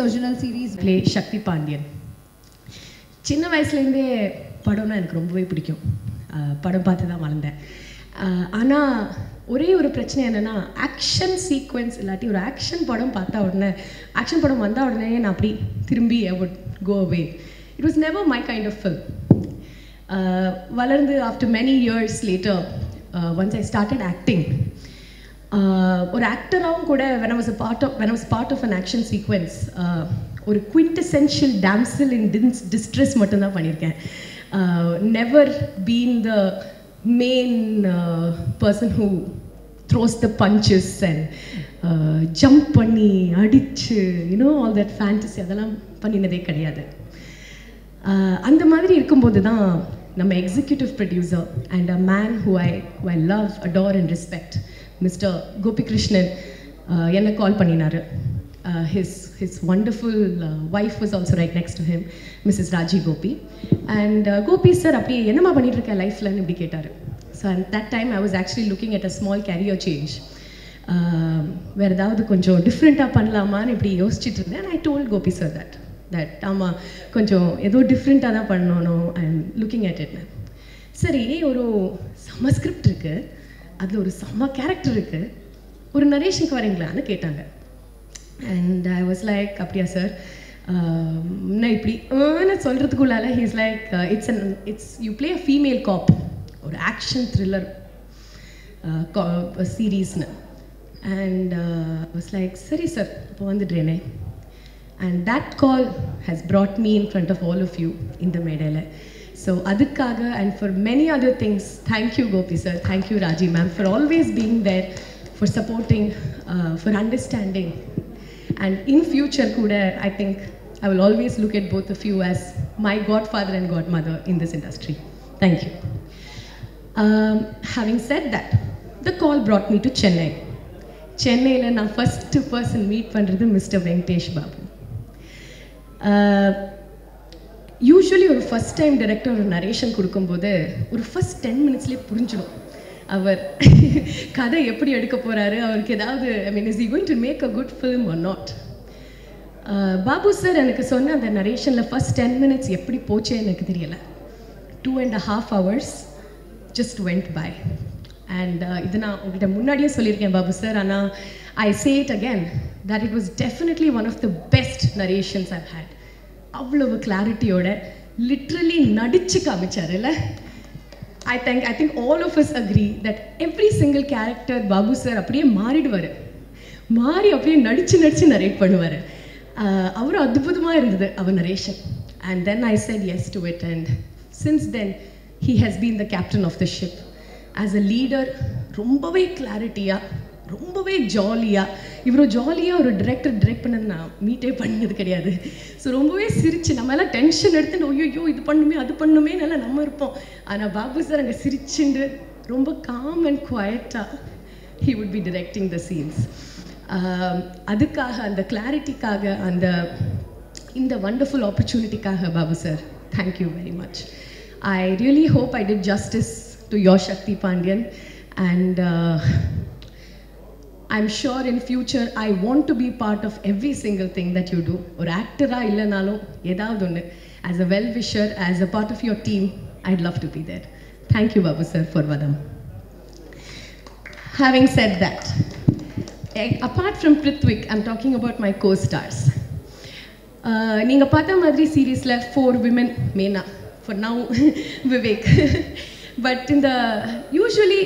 original series play Shakti Pandian. சின்ன வயசுலேருந்தே படம்னா எனக்கு ரொம்பவே பிடிக்கும். படம் பார்த்து தான் வளர்ந்தேன். ஆனால் ஒரே ஒரு பிரச்சனை என்னென்னா ஆக்ஷன் சீக்வென்ஸ் இல்லாட்டி ஒரு ஆக்ஷன் படம் பார்த்தா உடனே ஆக்ஷன் படம் வந்தால் உடனே நான் அப்படி திரும்பி I would go away. It was never my kind of film. வளர்ந்து after many years later once I started acting, ஒரு ஆக்டராகவும் கூட when I was part of an action sequence, ஒரு quintessential damsel in distress மட்டும்தான் பண்ணியிருக்கேன். Never been the main person who throws the punches and jump பண்ணி அடிச்சு all that fantasy அதெல்லாம் பண்ணினதே கிடையாது. அந்த மாதிரி இருக்கும்போது தான் நம்ம executive producer and a man who I love, adore and respect, mister Gopi Krishnan என்னை கால் பண்ணினார். His wonderful wife was also right next to him, Mrs. Raji Gopi. And Gopi sir, அப்படி என்னமா பண்ணிட்டு இருக்க லைஃப்லன்னு இப்படி கேட்டார். So at that time I was actually looking at a small career change. வேறு ஏதாவது கொஞ்சம் டிஃப்ரெண்ட்டாக பண்ணலாமான்னு இப்படி யோசிச்சுட்டு இருந்தேன். And I told Gopi sir that ஆமாம் கொஞ்சம் ஏதோ டிஃப்ரெண்ட்டாக தான் பண்ணணும். I am looking at it. சரி, ஒரு செம்ம ஸ்கிரிப்ட் இருக்குது, அதில் ஒரு செம்ம கேரக்டர் இருக்குது, ஒரு நரேஷனுக்கு வரீங்களான்னு கேட்டாங்க. அண்ட் ஐ வாஸ் லைக் அப்படியா சார், நான் இப்படி சொல்கிறதுக்குள்ளால he's like it's you play a female cop, ஒரு ஆக்ஷன் த்ரில்லர் சீரீஸ்னு. அண்ட் வாஸ் லைக் சரி சார் இப்போ வந்துடுறேனே. And that call has brought me in front of all of you in the மேடையில். So அதுக்காக and for many other things, thank you Gopi sir, thank you Raji ma'am for always being there, for supporting, for understanding. And in future kuda I think I will always look at both of you as my godfather and godmother in this industry. Thank you. Having said that, the call brought me to Chennai. சென்னையில் நான் first person meet பண்ணுறது mister Venkatesh Babu. Usually ஒரு first time director ஒரு narration கொடுக்கும்போது ஒரு first 10 minutesலேயே புரிஞ்சிடும் அவர் கதை எப்படி எடுக்க போகிறாரு, அவருக்கு ஏதாவது is he going to make a good film or not. Babu sir எனக்கு சொன்ன அந்த நரேஷனில் ஃபஸ்ட் 10 minutes எப்படி போச்சே எனக்கு தெரியலை. 2.5 hours just went by. And இது நான் உங்கள்கிட்ட முன்னாடியே சொல்லியிருக்கேன் பாபு சார், ஆனால் I say it again that it was definitely one of the best narrations I've had. அவ்வளவு கிளாரிட்டியோட லிட்ரலி நடிச்சு காமிச்சார் இல்லை. I think all of us agree that every single character Babu sir அப்படியே மாறிடுவார், மாறி அப்படியே நடிச்சு நரேட் பண்ணுவார். அவரும் அற்புதமாக இருந்தது அவர் narration. And then I said yes to it, and since then he has been the captain of the ship. As a leader ரொம்பவே கிளாரிட்டியாக, ரொம்பவே ஜாலியாக, இவ்வளோ ஜாலியாக ஒரு டிரெக்ட் பண்ணது நான் மீட்டே பண்ணது கிடையாது. ஸோ ரொம்பவே சிரிச்சு நம்ம எல்லாம் டென்ஷன் எடுத்துட்டு ஐயோ இது பண்ணுமே அது பண்ணுமே நல்லா நம்ம இருப்போம். ஆனால் பாபு சார் அங்கே சிரிச்சுண்டு ரொம்ப காம் அண்ட் குவாய்ட்டாக he would be directing the scenes. அதுக்காக, அந்த கிளாரிட்டிக்காக, இந்த வண்டர்ஃபுல் ஆப்பர்ச்சுனிட்டிக்காக Babu sir thank you very much. I really hope I did justice to your Shakti Pandian, and I'm sure in future I want to be part of every single thing that you do. Or actor ah illanalo edavadhu onnu, as a well wisher, as a part of your team, I'd love to be there. Thank you Babu sir for vadam. Having said that, apart from Prithwik, I'm talking about my co-stars. Neenga paatha madri series la 4 women main, for now Vivek. But in the usually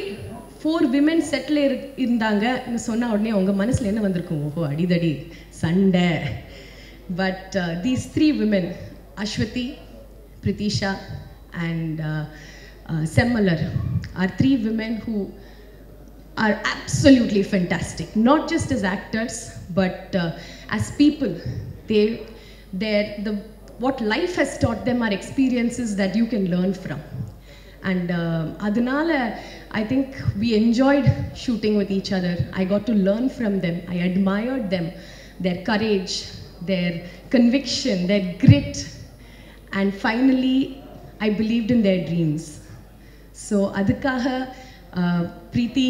4 women settle இருந்தாங்கன்னு சொன்ன உடனே அவங்க மனசில் என்ன வந்திருக்கும், ஓஹோ அடிதடி சண்டை. But these 3 women, Ashwati, Pritisha and Semmalar, are 3 women who are absolutely fantastic, not just as actors but as people. What life has taught them are experiences that you can learn from. And adunala I think we enjoyed shooting with each other. I got to learn from them. I admired them, their courage, their conviction, their grit, and finally I believed in their dreams. So adukkaga Preeti,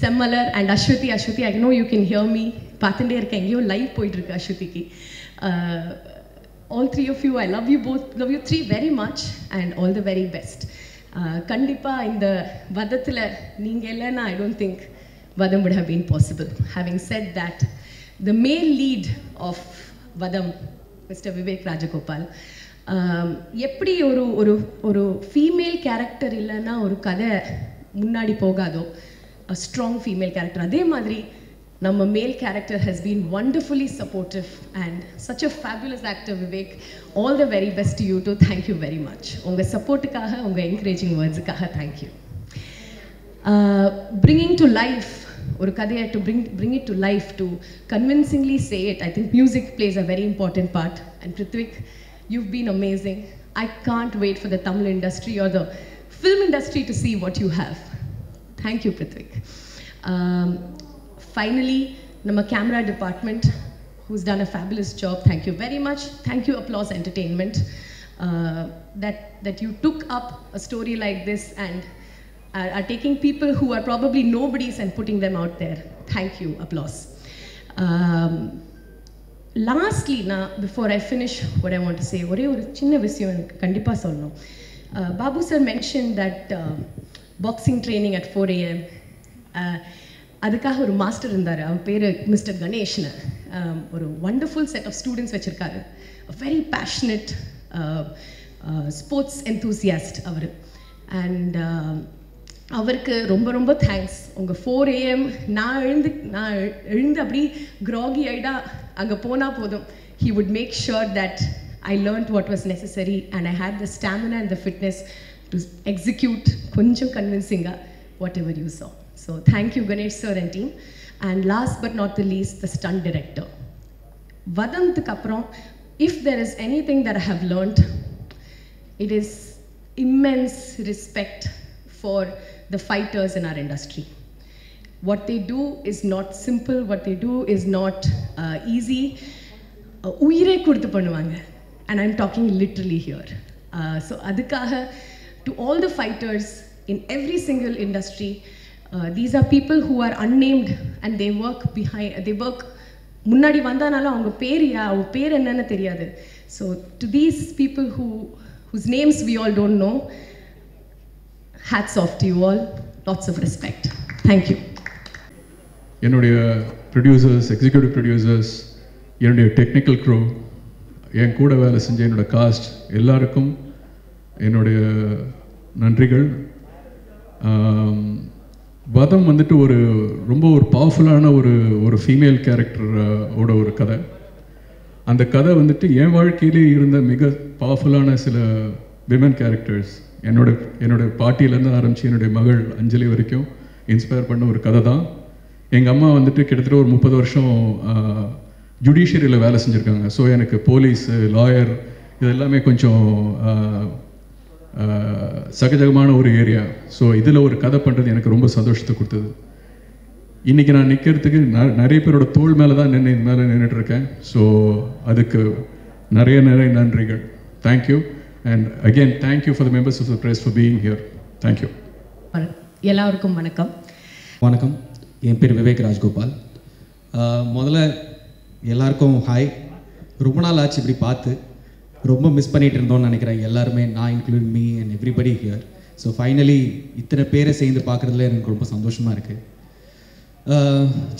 Semmalar and Ashwati, I know you can hear me. பார்த்துட்டே இருக்கேன், எங்கேயோ live போயிட்டுருக்கு அஸ்வதிக்கு. All three of you, I love you both, love you three very much and all the very best. கண்டிப்பாக இந்த வதத்தில் நீங்கள் இல்லைன்னா I don't think Vadam would have been possible. Having said that, the male lead of Vadam, Mr. Vivek Rajagopal, எப்படி ஒரு female character இல்லைன்னா ஒரு கதை முன்னாடி போகாதோ, a strong female character, அதே மாதிரி நம்ம மேல் character has been wonderfully supportive and such a fabulous actor. Vivek, all the very best to you too. Thank you very much. உங்கள் சப்போர்ட்டுக்காக, உங்கள் encouraging wordsக்காக thank you. Bringing to life ஒரு கதையை, to bring it to life, to convincingly say it, I think music plays a very important part. And Prithvik, you've been amazing. I can't wait for the Tamil industry or the film industry to see what you have. Thank you, Prithvik. Finally, nama camera department, who's done a fabulous job. Thank you very much. Thank you, Applause Entertainment, that you took up a story like this and are taking people who are probably nobodies and putting them out there. Thank you, Applause. Lastly, before I finish what I want to say, ஒரே ஒரு சின்ன விஷயம் எனக்கு கண்டிப்பாக சொல்லணும். Babu sir mentioned that boxing training at 4 AM. அதுக்காக ஒரு master இருந்தார், அவர் பேர் மிஸ்டர் கணேஷ்னு. ஒரு வண்டர்ஃபுல் செட் ஆஃப் ஸ்டூடெண்ட்ஸ் வச்சுருக்காரு. வெரி பேஷனட் ஸ்போர்ட்ஸ் என்தூசியாஸ்ட் அவர். அண்ட் அவருக்கு ரொம்ப ரொம்ப தேங்க்ஸ். உங்கள் 4 AM நான் எழுந்து அப்படி க்ராகி ஆகிடா அங்கே போனால் போதும், he would make sure that I learned what was necessary and I had the stamina and the fitness to execute கொஞ்சம் convincingly whatever you saw. So thank you, Ganesh sir and team. And last but not the least, the stunt director. Vadamthukku appuram, if there is anything that I have learned, it is immense respect for the fighters in our industry. What they do is not simple, what they do is not easy. Uyire kuduthu பண்ணுவாங்க, and I'm talking literally here. So adukkaga, to all the fighters in every single industry, these are people who are unnamed and they work முன்னாடி வந்தானாலும் அவங்க பேர் என்னன்னு தெரியாது. So to these people whose names we all don't know, hats off to you all. Lots of respect. Thank you. என்னுடைய producers, executive producers, என்னுடைய technical crew, என் கூட வேலை செஞ்ச என்னோடய காஸ்ட் எல்லாருக்கும் என்னுடைய நன்றிகள். வதம் வந்துட்டு ரொம்ப பவர்ஃபுல்லான ஒரு ஃபீமேல் கேரக்டரோட ஒரு கதை. அந்த கதை வந்துட்டு என் வாழ்க்கையிலே இருந்த மிக பவர்ஃபுல்லான சில விமன் கேரக்டர்ஸ், என்னோட பாட்டியிலேருந்து ஆரம்பித்து என்னுடைய மகள் அஞ்சலி வரைக்கும் இன்ஸ்பயர் பண்ண ஒரு கதை தான். எங்கள் அம்மா வந்துட்டு கிட்டத்தட்ட ஒரு 30 வருஷம் ஜுடிஷியரியில் வேலை செஞ்சுருக்காங்க. ஸோ எனக்கு போலீஸு, லாயர் இது எல்லாமே கொஞ்சம் சகஜகமான ஒரு ஏரியா. ஸோ இதில் ஒரு கதை பண்ணுறது எனக்கு ரொம்ப சந்தோஷத்தை கொடுத்தது. இன்றைக்கி நான் நிற்கிறதுக்கு நிறைய பேரோட தோள் மேலே தான் இது மேலே நின்றுட்டுருக்கேன். ஸோ அதுக்கு நிறைய நன்றிகள். Thank you. And again thank you for the members of the press for being here. Thank you. எல்லாருக்கும் வணக்கம். வணக்கம். என் பேர் விவேக் ராஜ்கோபால். முதல்ல எல்லாருக்கும் ஹாய். ரொம்ப நாள் ஆச்சு இப்படி பார்த்து, ரொம்ப மிஸ் பண்ணிகிட்டு இருந்தோம்னு நினைக்கிறேன் எல்லாருமே, நான் include me and everybody here. So finally இத்தனை பேரை சேர்ந்து பார்க்குறதுல எனக்கு ரொம்ப சந்தோஷமாக இருக்குது.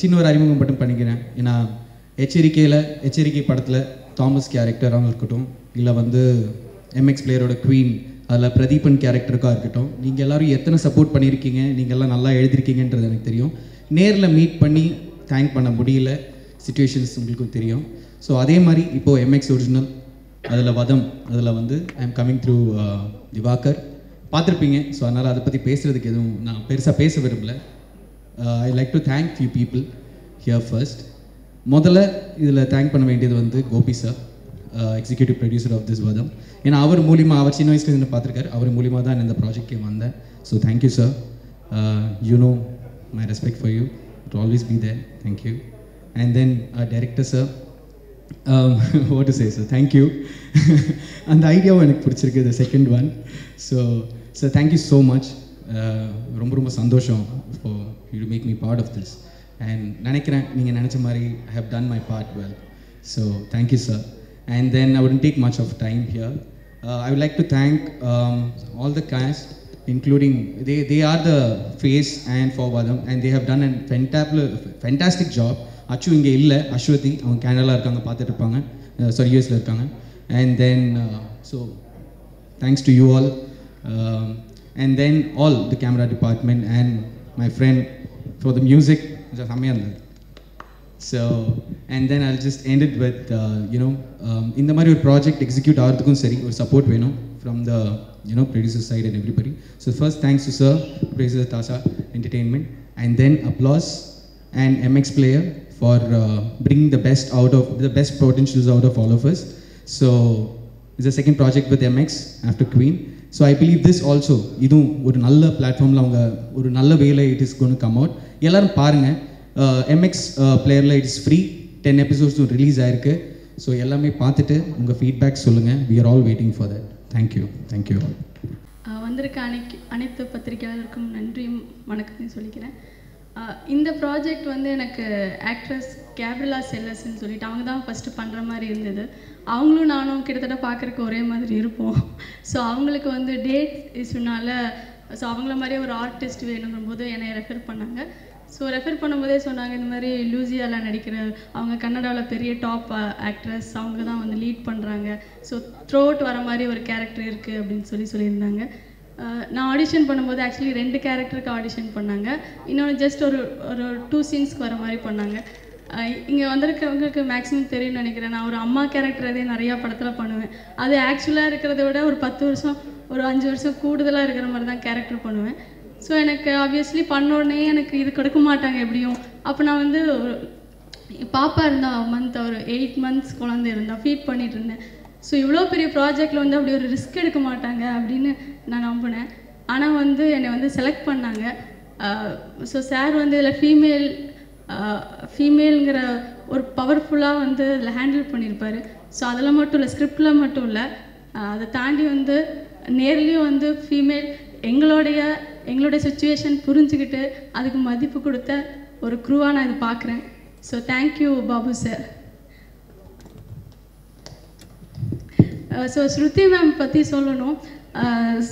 சின்ன ஒரு அறிமுகம் மட்டும் பண்ணிக்கிறேன். ஏன்னா எச்சரிக்கை படத்தில் தாமஸ் கேரக்டராகவும் இருக்கட்டும், இல்லை எம்எக்ஸ் பிளேயரோட குவீன் அதில் பிரதீபன் கேரக்டருக்காக இருக்கட்டும், நீங்கள் எல்லோரும் எத்தனை சப்போர்ட் பண்ணியிருக்கீங்க, நீங்கள் எல்லாம் நல்லா எழுதியிருக்கீங்கன்றது எனக்கு தெரியும். நேரில் மீட் பண்ணி தேங்க் பண்ண முடியல, சிச்சுவேஷன்ஸ் உங்களுக்கும் தெரியும். ஸோ அதே மாதிரி இப்போது எம்எக்ஸ் ஒரிஜினல் அதில் வதம் அதில் I am coming through Divakar பார்த்துருப்பீங்க. ஸோ அதனால் அதை பற்றி பேசுகிறதுக்கு எதுவும் நான் பெருசாக பேச விரும்பலை. I like to thank few people here first. முதல்ல இதில் தேங்க் பண்ண வேண்டியது Gopi sir, executive producer of this Vadham. ஏன்னா அவர் மூலிமா, அவர் சின்ன வயசுலேருந்து பார்த்துருக்காரு, அவர் மூலிமா தான் இந்த ப்ராஜெக்ட்கே வந்தேன். So thank you sir. You know my respect for you, it always be there. Thank you. And then director sir, what to say sir, thank you. And the idea எனக்கு பிடிச்சிருக்கு, the second one. So thank you so much. ரொம்ப சந்தோஷம் for you to make me part of this. And நினைக்கிறேன் நீங்கள் நினச்ச மாதிரி I have done my part well. So thank you sir. And then I wouldn't take much of time here. I would like to thank all the cast, including they are the face and for Vadam, and they have done a fantastic job. Achu inge illa, Ashwathi avanga Canada la irukanga paathitu irupanga, sorry US la irukanga. And then so thanks to you all, and then all the camera department and my friend for the music, just amazing. So and then I'll just end it with இந்த மாதிரி ஒரு project execute ஆகிறதுக்கும் சரி ஒரு support வேணும் from the producer side and everybody. So first thanks to sir, producer Tasha Entertainment, and then applause and MX Player for bringing the best potentials out of all of us. So it's the second project with MX after Queen. So I believe this also இதுவும் ஒரு நல்ல பிளாட்ஃபார்மில் அவங்க ஒரு நல்ல வேலை it is going to come out. எல்லாரும் பாருங்க, MX பிளேயரில் இட் இஸ் ஃப்ரீ, 10 எபிசோட்ஸும் ரிலீஸ் ஆயிருக்கு. ஸோ எல்லாமே பார்த்துட்டு உங்கள் ஃபீட்பேக் சொல்லுங்கள். we are all waiting for that. thank you வந்திருக்க அனைத்து பத்திரிகையாளருக்கும் நன்றியும் வணக்கத்தையும் சொல்லிக்கிறேன். இந்த ப்ராஜெக்ட் வந்து எனக்கு ஆக்ட்ரஸ் கேப்ரிலா செல்லஸ்ன்னு சொல்லிட்டு அவங்க தான் ஃபஸ்ட்டு பண்ணுற மாதிரி இருந்தது. அவங்களும் நானும் கிட்டத்தட்ட பார்க்குறக்கு ஒரே மாதிரி இருப்போம். ஸோ அவங்களுக்கு வந்து டேட் இஷ்யூனால ஸோ அவங்கள மாதிரியே ஒரு ஆர்டிஸ்ட் வேணுங்கும் போது என்னை ரெஃபர் பண்ணாங்க. ஸோ ரெஃபர் பண்ணும்போதே சொன்னாங்க இந்த மாதிரி லூசியாவில் நடிக்கிற அவங்க கன்னடாவில் பெரிய டாப் ஆக்ட்ரஸ், அவங்க தான் வந்து லீட் பண்ணுறாங்க. ஸோ த்ரோட் வர மாதிரி ஒரு கேரக்டர் இருக்குது அப்படின்னு சொல்லியிருந்தாங்க. நான் ஆடிஷன் பண்ணும்போது ஆக்சுவலி 2 கேரக்டருக்கு ஆடிஷன் பண்ணாங்க. இன்னொன்று ஜஸ்ட் ஒரு 2 சீன்ஸ்க்கு வர மாதிரி பண்ணாங்க. இங்கே வந்திருக்கவங்களுக்கு மேக்ஸிமம் தெரியும்னு நினைக்கிறேன். நான் ஒரு அம்மா கேரக்டர் அதே நிறையா படத்தில் பண்ணுவேன். அது ஆக்சுவலாக இருக்கிறத விட ஒரு 10 வருஷம் ஒரு 5 வருஷம் கூடுதலாக இருக்கிற மாதிரி தான் கேரக்டர் பண்ணுவேன். ஸோ எனக்கு ஆப்வியஸ்லி பண்ணோடனே எனக்கு இது கொடுக்க மாட்டாங்க எப்படியும். அப்போ நான் வந்து பாப்பா இருந்தா ஒரு 8 months குழந்தை இருந்தால் ஃபீட் பண்ணிகிட்டு இருந்தேன். ஸோ இவ்வளோ பெரிய ப்ராஜெக்டில் வந்து அப்படி ஒரு ரிஸ்க் எடுக்க மாட்டாங்க அப்படின்னு நான் நம்பினேன். ஆனால் வந்து என்னை வந்து செலக்ட் பண்ணாங்க. ஸோ சார் வந்து இதில் ஃபீமேலுங்கிற ஒரு பவர்ஃபுல்லாக வந்து இதில் ஹேண்டில் பண்ணியிருப்பார். ஸோ அதில் மட்டும் இல்லை, ஸ்கிரிப்டில் மட்டும் இல்லை, அதை தாண்டி வந்து நேர்லேயும் வந்து ஃபீமேல் எங்களுடைய சுச்சுவேஷன் புரிஞ்சுக்கிட்டு அதுக்கு மதிப்பு கொடுத்த ஒரு க்ரூவாக நான் இதை பார்க்குறேன். So thank you Babu sir. So Shruti ma'am பற்றி சொல்லணும்.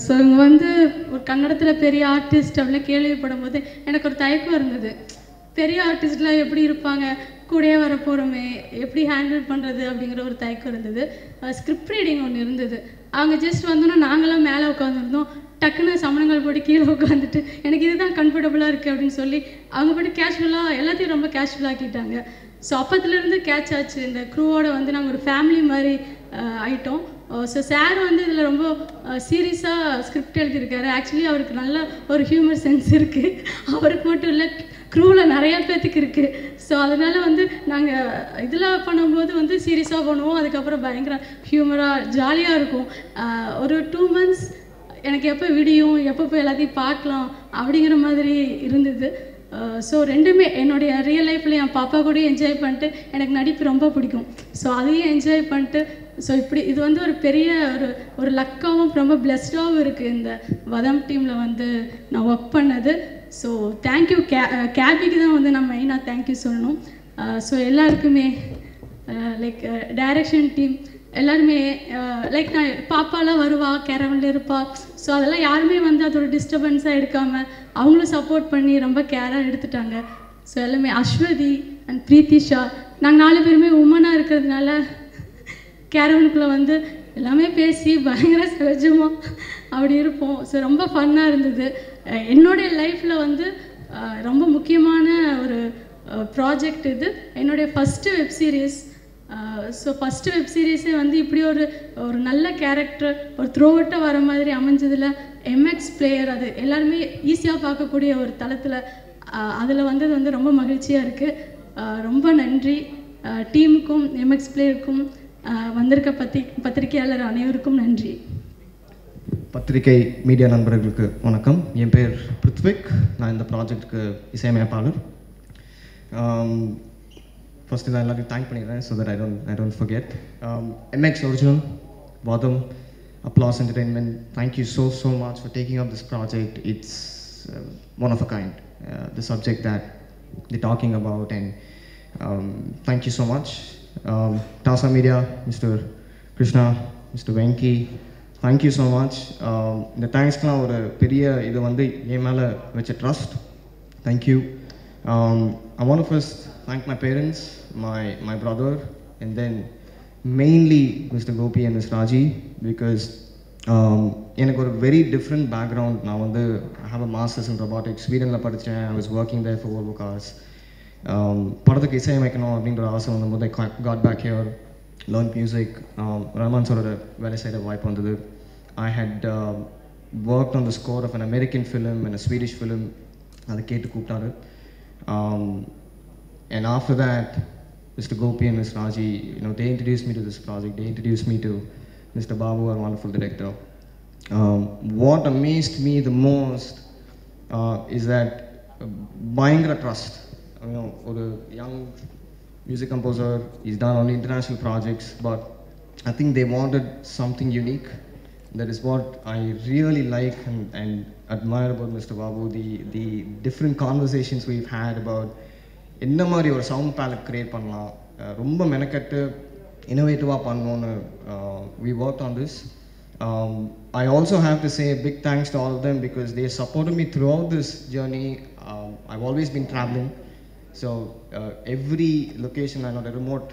ஸோ இவங்க வந்து ஒரு கன்னடத்தில் பெரிய ஆர்டிஸ்ட் அப்படிலாம் கேள்விப்படும் போது எனக்கு ஒரு தயக்கம் இருந்தது. பெரிய ஆர்டிஸ்ட்லாம் எப்படி இருப்பாங்க, கூடயே வர போகிறோமே, எப்படி ஹேண்டில் பண்ணுறது அப்படிங்கிற ஒரு தயக்கம் இருந்தது. ஸ்கிரிப்ட் ரீடிங் ஒன்று இருந்தது. அவங்க ஜஸ்ட் வந்தோன்னா நாங்களாம் மேலே உட்காந்துருந்தோம். டக்குன்னு சமணங்கள் போட்டு கீழே உட்காந்துட்டு எனக்கு இதுதான் கம்ஃபர்டபுளாக இருக்குது அப்படின்னு சொல்லி அவங்க போட்டு கேஷுவலாக எல்லாத்தையும் ரொம்ப கேஷுவலாக ஆக்கிட்டாங்க. ஸோ அப்பத்துலேருந்து கேட்ச் ஆச்சு. இந்த க்ரூவோட வந்து நாங்கள் ஒரு ஃபேமிலி மாதிரி ஆயிட்டோம். ஸோ சார் வந்து இதில் ரொம்ப சீரியஸாக ஸ்கிரிப்ட் எழுதியிருக்காரு. ஆக்சுவலி அவருக்கு நல்ல ஒரு ஹியூமர் சென்ஸ் இருக்குது. அவருக்கு மட்டும் இல்லை, க்ரூவில் நிறையா பேர்த்துக்கு இருக்குது. ஸோ அதனால் வந்து நாங்கள் இதில் பண்ணும்போது வந்து சீரியஸாக பண்ணுவோம், அதுக்கப்புறம் பயங்கர ஹியூமராக ஜாலியாக இருக்கும். ஒரு 2 months எனக்கு எப்போ விடியும், எப்போ போய் எல்லாத்தையும் பார்க்கலாம் அப்படிங்கிற மாதிரி இருந்தது. ஸோ ரெண்டுமே என்னுடைய ரியல் லைஃப்பில் என் பாப்பா கூட என்ஜாய் பண்ணிட்டு எனக்கு நடிப்பு ரொம்ப பிடிக்கும். ஸோ அதையும் என்ஜாய் பண்ணிட்டு ஸோ இப்படி இது வந்து ஒரு பெரிய ஒரு லக்காகவும் ரொம்ப பிளெஸ்டாகவும் இருக்குது இந்த வதம் டீமில் வந்து நான் ஒர்க் பண்ணது. So thank you. கேபிக்கு தான் வந்து நான் மெயினாக தேங்க்யூ சொல்லணும். ஸோ எல்லாருக்குமே லைக் டைரக்ஷன் டீம் எல்லாருமே லைக் நான் பாப்பாலாம் வருவா, கேரவனில் இருப்பா. ஸோ அதெல்லாம் யாருமே வந்து அது ஒரு டிஸ்டர்பன்ஸாக எடுக்காமல் அவங்களும் சப்போர்ட் பண்ணி ரொம்ப கேராக எடுத்துட்டாங்க. ஸோ எல்லாமே அஸ்வதி அண்ட் பிரீத்திஷா, நாங்கள் 4 பேருமே உமனாக இருக்கிறதுனால கேரவனுக்குள்ளே வந்து எல்லாமே பேசி பயங்கர சகஜமாக அப்படி இருப்போம். ஸோ ரொம்ப ஃபன்னாக இருந்தது. என்னுடைய லைஃப்பில் வந்து ரொம்ப முக்கியமான ஒரு ப்ராஜெக்ட் இது. என்னுடைய first web series. So first web சீரிஸே வந்து இப்படி ஒரு நல்ல கேரக்டர் ஒரு த்ரோவட்டாக வர மாதிரி அமைஞ்சதில் MX Player அது எல்லாருமே ஈஸியாக பார்க்கக்கூடிய ஒரு தளத்தில் அதில் வந்தது வந்து ரொம்ப மகிழ்ச்சியாக இருக்குது. ரொம்ப நன்றி டீமுக்கும் MX Playerக்கும் வந்திருக்க பத்திரிகையாளர் அனைவருக்கும் நன்றி. பத்திரிகை மீடியா நண்பர்களுக்கு வணக்கம். என் பேர் பிருத்விக். நான் இந்த ப்ராஜெக்டுக்கு இசையமைப்பாளர். ஃபர்ஸ்ட்டு நான் எல்லாத்தையும் தேங்க் பண்ணிடுறேன் so that I don't forget. MX Original, Vadam, Applause Entertainment, thank you so much for taking up this project. It's one of a kind. The subject that they're talking about. And thank you so much. Tasa Media, Mr. Krishna, Mr. Venki, thank you so much. இந்த தேங்க்ஸ்க்கெலாம் ஒரு பெரிய இது வந்து என் மேலே வச்ச trust. Thank you. I want to first thank my parents, my brother, and then mainly Mr. Gopi and Ms. Raji, because எனக்கு ஒரு very different background. நான் வந்து I have a masters in robotics. ஸ்வீடனில் படித்தேன். I was working there for over cars. படத்துக்கு இசையமைக்கணும் அப்படின்ற ஆசை வந்தபோது I got back here, learned music. Rahman சாரோட வேலை செய்கிற வாய்ப்பு வந்தது. I had worked on the score of an American film and a Swedish film. அதை கேட்டு கூப்பிட்டாரு. And after that, Mr. Gopi and Ms. Raji, they introduced me to this project. They introduced me to Mr. Babu, our wonderful director. What amazed me the most is that Bayangara trust. A young music composer, he's done only international projects, but I think they wanted something unique. That is what I really like and admire about Mr. Babu, the different conversations we've had about என்ன மாதிரி ஒரு sound ballot create பண்ணலாம், ரொம்ப மெனக்கட்டு இன்னோவேட்டிவாக பண்ணணும்னு we worked on this. I also have to say a big thanks to all of them because they supported me throughout this journey. I've always been traveling, so every location I know, the remote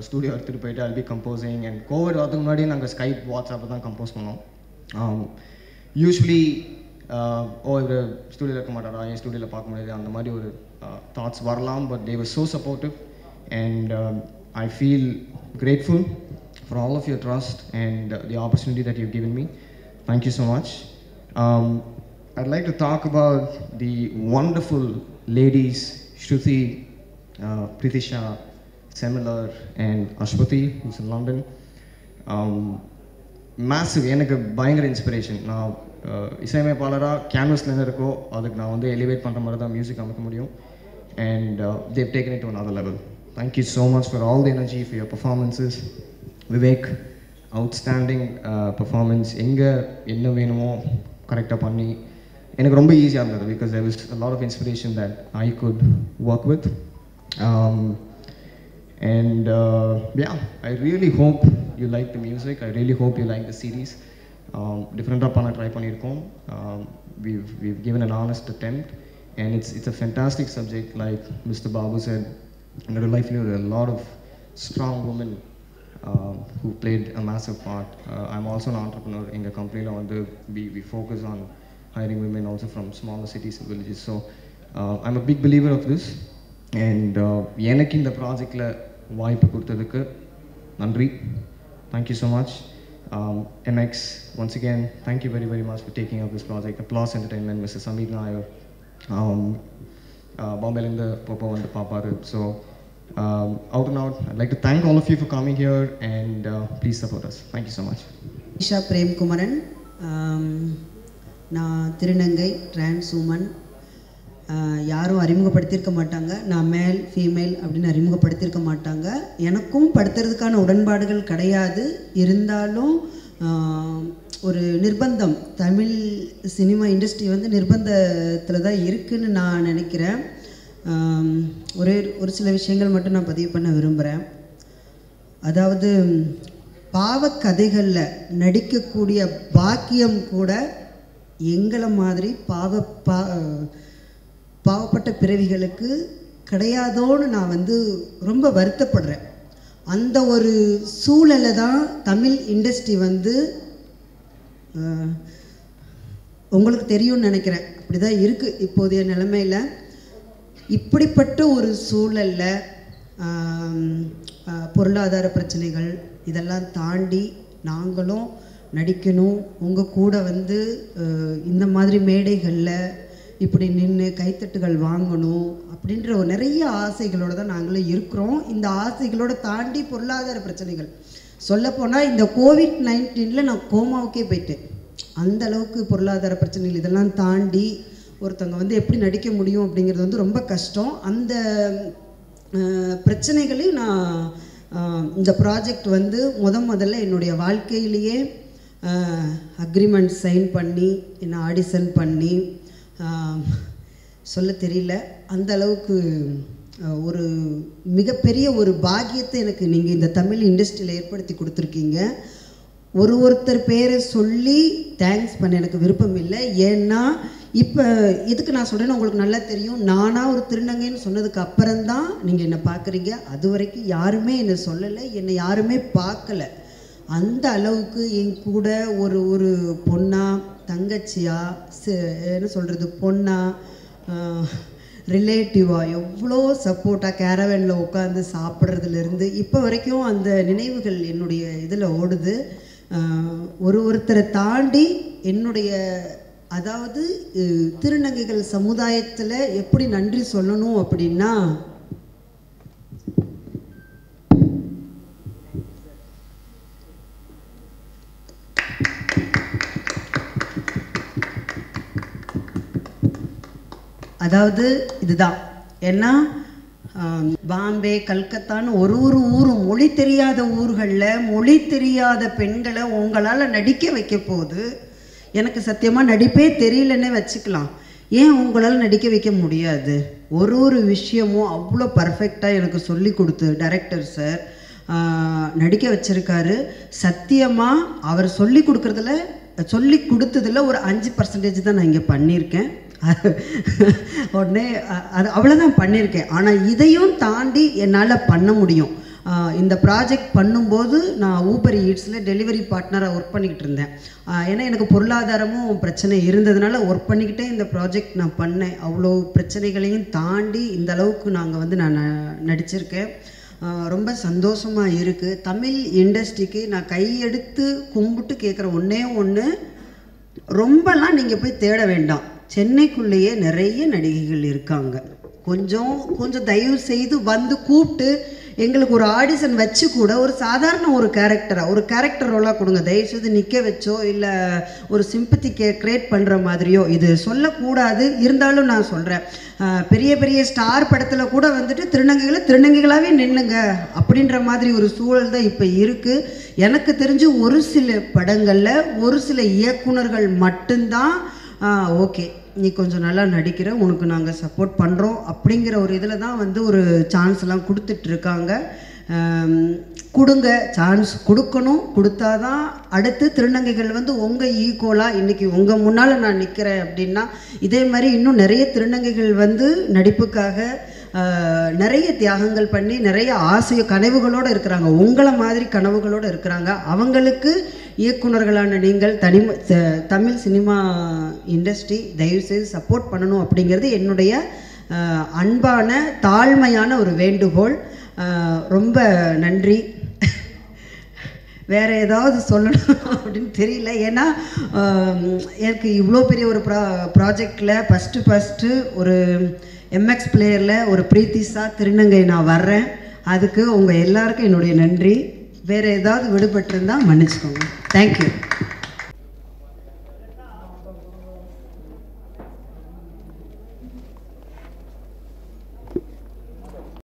studio எடுத்துகிட்டு போயிட்டு I'll be composing. And Covid வரதுக்கு முன்னாடி நாங்கள் Skype வாட்ஸ்அப்பில் தான் compose பண்ணோம். Usually இவர் ஸ்டூடியோவில் இருக்க மாட்டாரா, என் ஸ்டூடியோவில் பார்க்க முடியாது, அந்த மாதிரி ஒரு தாட்ஸ் வரலாம். But they were so supportive and I feel grateful for all of your trust and the opportunity that you've given me. Thank you so much. I'd like to talk about the wonderful ladies Shruti, Pritisha, Semilar and Ashwati, who's in London. Massive, எனக்கு பயங்கர inspiration. நான் இசையமைப்பாளராக கேன்வஸில் இருக்கோ அதுக்கு நான் வந்து elevate பண்ணுற மாதிரி தான் மியூசிக் அமைக்க முடியும். And they've taken it to another level. Thank you so much for all the energy, for your performances. Vivek, outstanding performance. எங்கே என்ன வேணுமோ கரெக்டாக பண்ணி எனக்கு ரொம்ப ஈஸியாக இருந்தது because there was a lot of inspiration that I could work with. And yeah, I really hope you like the music. I really hope you like the series. Different பண்ண ட்ரை பண்ணியிருக்கோம். We've given an honest attempt and it's a fantastic subject. Like Mr. Babu said, in real life there are a lot of strong women who played a massive part. I'm also an entrepreneur. In the company we focus on hiring women also from smaller cities and villages. So I'm a big believer of this. And எனக்கு இந்த ப்ராஜெக்டில் வாய்ப்பு கொடுத்ததுக்கு நன்றி. Thank you so much. MX, once again, thank you very, very much for taking up this project. Applause Entertainment, Mr. Samir Nair, Bombayலேருந்து போப்போ வந்து பார்ப்பாரு. So out and out, I'd like to thank all of you for coming here and please support us. Thank you so much. Isha Prem Kumaran, நான் திருநங்கை trans woman. யாரும் அறிமுகப்படுத்தியிருக்க மாட்டாங்க, நான் male female அப்படின்னு அறிமுகப்படுத்தியிருக்க மாட்டாங்க. எனக்கும் படுத்துறதுக்கான உடன்பாடுகள் கிடையாது. இருந்தாலும் ஒரு நிர்பந்தம், தமிழ் சினிமா இண்டஸ்ட்ரி வந்து நிர்பந்தத்தில் தான் இருக்குதுன்னு நான் நினைக்கிறேன். ஒரு சில விஷயங்கள் மட்டும் நான் பதிவு பண்ண விரும்புகிறேன். அதாவது பாவக்கதைகளில் நடிக்கக்கூடிய பாக்கியம் கூட எங்களை மாதிரி பாவப்பட்ட பிறவிகளுக்கு கிடையாதோன்னு நான் வந்து ரொம்ப வருத்தப்படுறேன். அந்த ஒரு சூழலை தான் தமிழ் இண்டஸ்ட்ரி வந்து உங்களுக்கு தெரியும்னு நினைக்கிறேன், அப்படி தான் இருக்குது இப்போதைய நிலைமையில். இப்படிப்பட்ட ஒரு சூழலில் பொருளாதார பிரச்சனைகள் இதெல்லாம் தாண்டி நாங்களும் நடிக்கணும், உங்கள் கூட வந்து இந்த மாதிரி மேடைகளில் இப்படி நின்று கைத்தட்டுகள் வாங்கணும் அப்படின்ற ஒரு நிறைய ஆசைகளோடு தான் நாங்களும் இருக்கிறோம். இந்த ஆசைகளோடு தாண்டி பொருளாதார பிரச்சனைகள், சொல்லப்போனால் இந்த COVID-19 நான் கோமாவுக்கே போயிட்டேன். அந்த அளவுக்கு பொருளாதார பிரச்சனைகள் இதெல்லாம் தாண்டி ஒருத்தவங்க வந்து எப்படி நடிக்க முடியும் அப்படிங்கிறது வந்து ரொம்ப கஷ்டம். அந்த பிரச்சனைகளையும் நான் இந்த ப்ராஜெக்ட் வந்து முதல்ல என்னுடைய வாழ்க்கையிலேயே அக்ரிமெண்ட் சைன் பண்ணி என்ன ஆடிஷன் பண்ணி சொல்ல தெரியல. அந்த அளவுக்கு ஒரு மிகப்பெரிய ஒரு பாக்கியத்தை எனக்கு நீங்கள் இந்த தமிழ் இண்டஸ்ட்ரியில் ஏற்படுத்தி கொடுத்துருக்கீங்க. ஒருத்தர் பேரை சொல்லி தேங்க்ஸ் பண்ண எனக்கு விருப்பம் இல்லை. ஏன்னா இப்போ எதுக்கு நான் சொல்கிறேன்னு உங்களுக்கு நல்லா தெரியும். நானாக ஒரு திருநங்கைன்னு சொன்னதுக்கு அப்புறம்தான் நீங்கள் என்னை பார்க்குறீங்க. அது வரைக்கும் யாருமே என்னை சொல்லலை, என்னை யாருமே பார்க்கலை. அந்த அளவுக்கு என் கூட ஒரு ஒரு பொண்ணா, தங்கச்சியா, என்ன சொல்கிறது, பொண்ணா, ரிலேட்டிவாக எவ்வளோ சப்போர்ட்டாக கேரவேனில் உட்காந்து சாப்பிட்றதுலேருந்து இப்போ வரைக்கும் அந்த நினைவுகள் என்னுடைய இதில் ஓடுது. ஒருத்தரை தாண்டி என்னுடைய, அதாவது திருநங்கைகள் சமுதாயத்தில் எப்படி நன்றி சொல்லணும் அப்படின்னா, அதாவது இதுதான். ஏன்னா பாம்பே, கல்கத்தான்னு ஒரு ஒரு ஊரும் மொழி தெரியாத ஊர்களில் மொழி தெரியாத பெண்களை உங்களால் நடிக்க வைக்க போகுது. எனக்கு சத்தியமாக நடிப்பே தெரியலன்னே வச்சுக்கலாம். ஏன் உங்களால் நடிக்க வைக்க முடியாது? ஒரு ஒரு விஷயமும் அவ்வளோ பர்ஃபெக்டாக எனக்கு சொல்லி கொடுத்து டைரக்டர் சார் நடிக்க வச்சுருக்காரு. சத்தியமாக அவர் சொல்லி கொடுத்ததில் ஒரு 5% தான் நான் இங்கே பண்ணியிருக்கேன். உடனே அது அவ்வளோதான் பண்ணியிருக்கேன். ஆனால் இதையும் தாண்டி என்னால் பண்ண முடியும். இந்த ப்ராஜெக்ட் பண்ணும்போது நான் ஊபர் ஈட்ஸில் டெலிவரி பார்ட்னராக ஒர்க் பண்ணிக்கிட்டு இருந்தேன். ஏன்னா எனக்கு பொருளாதாரமும் பிரச்சனை இருந்ததுனால ஒர்க் பண்ணிக்கிட்டே இந்த ப்ராஜெக்ட் நான் பண்ணேன். அவ்வளோ பிரச்சனைகளையும் தாண்டி இந்த அளவுக்கு நான் நடிச்சிருக்கேன். ரொம்ப சந்தோஷமாக இருக்குது. தமிழ் இண்டஸ்ட்ரிக்கு நான் கையெடுத்து கும்பிட்டு கேட்குற ஒன்றே ஒன்று, ரொம்பலாம் நீங்கள் போய் தேட வேண்டாம். சென்னைக்குள்ளேயே நிறைய நடிகைகள் இருக்காங்க. கொஞ்சம் தயவு செய்து வந்து கூப்பிட்டு எங்களுக்கு ஒரு ஆடிஷன் வச்சு கூட ஒரு சாதாரண ஒரு கேரக்டர் ரோலாக கொடுங்க. தயவுசெய்து நிற்க வச்சோ இல்லை ஒரு சிம்பத்தி கிரியேட் பண்ணுற மாதிரியோ இது சொல்லக்கூடாது. இருந்தாலும் நான் சொல்கிறேன், பெரிய பெரிய ஸ்டார் படத்தில் கூட வந்துட்டு திருநங்கைகளாகவே நின்னுங்க அப்படின்ற மாதிரி ஒரு சூழல் தான் இப்போ இருக்குது. எனக்கு தெரிஞ்சு ஒரு சில படங்களில் ஒரு சில இயக்குனர்கள் மட்டும்தான் ஓகே நீ கொஞ்சம் நல்லா நடிக்கிற, உனக்கு நாங்கள் சப்போர்ட் பண்ணுறோம் அப்படிங்கிற ஒரு இதில் தான் வந்து ஒரு சான்ஸ்லாம் கொடுத்துட்ருக்காங்க. கொடுங்க, சான்ஸ் கொடுக்கணும். கொடுத்தாதான் அடுத்து திருநங்கைகள் வந்து உங்கள் ஈக்குவலாக இன்றைக்கி உங்கள் முன்னால் நான் நிற்கிறேன் அப்படின்னா, இதே மாதிரி இன்னும் நிறைய திருநங்கைகள் வந்து நடிப்புக்காக நிறைய தியாகங்கள் பண்ணி நிறைய கனவுகளோடு இருக்கிறாங்க. உங்களை மாதிரி கனவுகளோடு இருக்கிறாங்க. அவங்களுக்கு இயக்குனர்களான நீங்கள் தமிழ் சினிமா இண்டஸ்ட்ரி தயவுசெய்து சப்போர்ட் பண்ணணும் அப்படிங்கிறது என்னுடைய அன்பான தாழ்மையான ஒரு வேண்டுகோள். ரொம்ப நன்றி. வேறு ஏதாவது சொல்லணும் அப்படின்னு தெரியல. ஏன்னா எனக்கு இவ்வளோ பெரிய ஒரு ப்ராஜெக்டில் ஃபஸ்ட்டு ஒரு எம்எக்ஸ் பிளேயரில் ஒரு பிரீத்திஸா திருநங்கை நான் வர்றேன். அதுக்கு உங்கள் எல்லாருக்கும் என்னுடைய நன்றி. வேறு ஏதாவது விடுபட்டிருந்தால் மன்னிச்சுக்கோங்க. தேங்க்யூ.